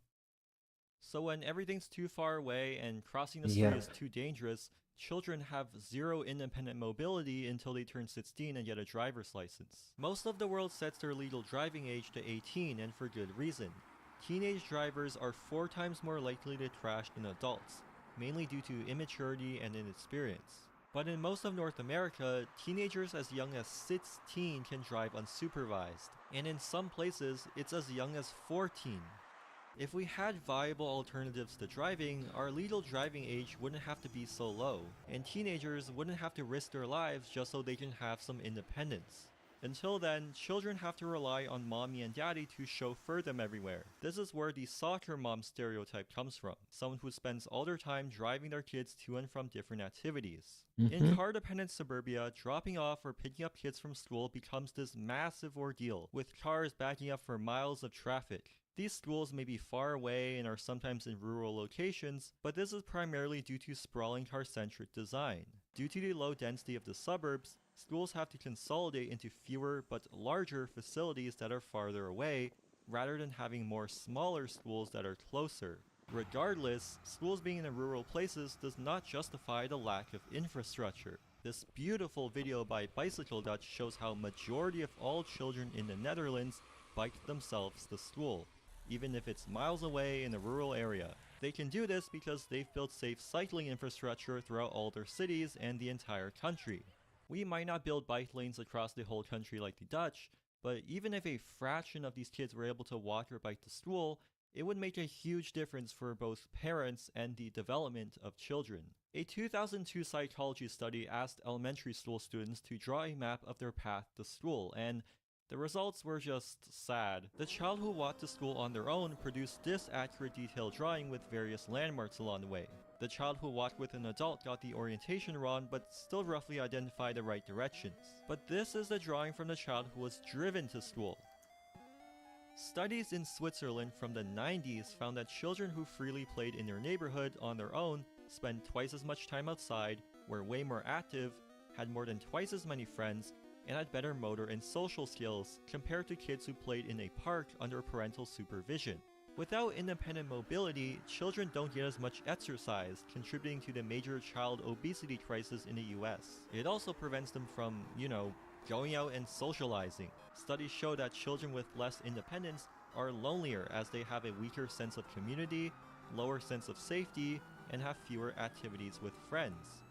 S12: So when everything's too far away and crossing the street is too dangerous, children have zero independent mobility until they turn 16 and get a driver's license. Most of the world sets their legal driving age to 18, and for good reason. Teenage drivers are 4 times more likely to crash than adults, mainly due to immaturity and inexperience. But in most of North America, teenagers as young as 16 can drive unsupervised, and in some places, it's as young as 14. If we had viable alternatives to driving, our legal driving age wouldn't have to be so low, and teenagers wouldn't have to risk their lives just so they can have some independence. Until then, children have to rely on mommy and daddy to chauffeur them everywhere. This is where the soccer mom stereotype comes from, someone who spends all their time driving their kids to and from different activities. In car-dependent suburbia, dropping off or picking up kids from school becomes this massive ordeal, with cars backing up for miles of traffic. These schools may be far away and are sometimes in rural locations, but this is primarily due to sprawling car-centric design. Due to the low density of the suburbs, schools have to consolidate into fewer but larger facilities that are farther away, rather than having more smaller schools that are closer. Regardless, schools being in rural places does not justify the lack of infrastructure. This beautiful video by Bicycle Dutch shows how majority of all children in the Netherlands bike themselves to school, even if it's miles away in a rural area. They can do this because they've built safe cycling infrastructure throughout all their cities and the entire country. We might not build bike lanes across the whole country like the Dutch, but even if a fraction of these kids were able to walk or bike to school, it would make a huge difference for both parents and the development of children. A 2002 psychology study asked elementary school students to draw a map of their path to school, and the results were just sad. The child who walked to school on their own produced this accurate detailed drawing with various landmarks along the way. The child who walked with an adult got the orientation wrong, but still roughly identified the right directions. But this is the drawing from the child who was driven to school. Studies in Switzerland from the 90s found that children who freely played in their neighborhood on their own spent twice as much time outside, were way more active, had more than twice as many friends, and had better motor and social skills compared to kids who played in a park under parental supervision. Without independent mobility, children don't get as much exercise, contributing to the major child obesity crisis in the US. It also prevents them from, going out and socializing. Studies show that children with less independence are lonelier as they have a weaker sense of community, lower sense of safety, and have fewer activities with friends.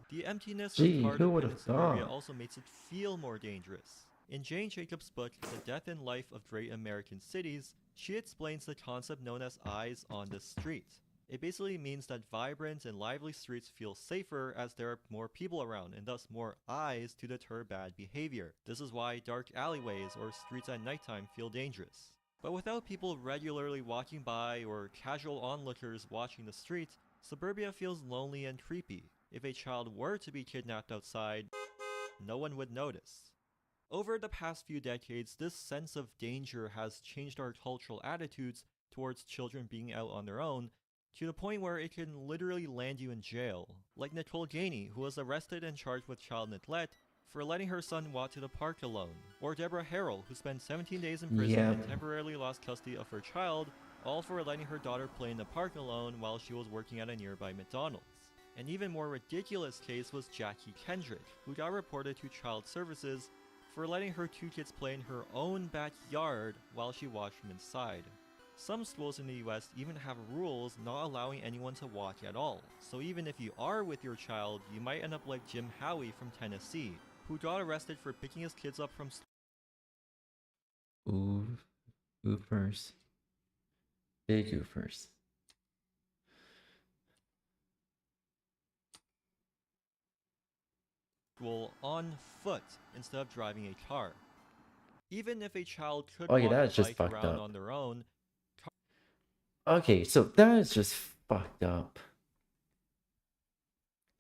S12: The emptiness of car dependent suburbia also makes it feel more dangerous. In Jane Jacobs' book, The Death and Life of Great American Cities, she explains the concept known as eyes on the street. It basically means that vibrant and lively streets feel safer as there are more people around and thus more eyes to deter bad behavior. This is why dark alleyways or streets at nighttime feel dangerous. But without people regularly walking by or casual onlookers watching the street, suburbia feels lonely and creepy. If a child were to be kidnapped outside, no one would notice. Over the past few decades, this sense of danger has changed our cultural attitudes towards children being out on their own, to the point where it can literally land you in jail. Like Nicole Gainey, who was arrested and charged with child neglect for letting her son walk to the park alone. Or Deborah Harrell, who spent 17 days in prison and temporarily lost custody of her child, all for letting her daughter play in the park alone while she was working at a nearby McDonald's. An even more ridiculous case was Jackie Kendrick, who got reported to Child Services for letting her two kids play in her own backyard while she watched them inside. Some schools in the US even have rules not allowing anyone to walk at all, so even if you are with your child, you might end up like Jim Howie from Tennessee, who got arrested for picking his kids up from
S1: Oofers. Big oofers.
S12: school on foot instead of driving a car. Even if a child could
S1: Okay,
S12: walk
S1: that is
S12: a
S1: just
S12: bike
S1: fucked
S12: around
S1: up.
S12: on their own,
S1: Okay, so that is just fucked up.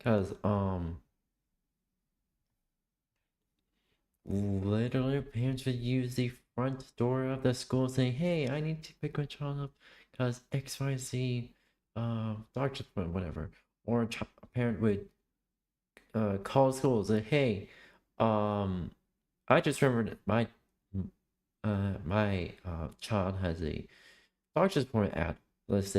S1: Cause literally parents would use the front door of the school saying, "Hey, I need to pick my child up because XYZ doctor's appointment, whatever." Or a parent would call school and say, "Hey, I just remembered my child has a doctor's appointment at, let's say,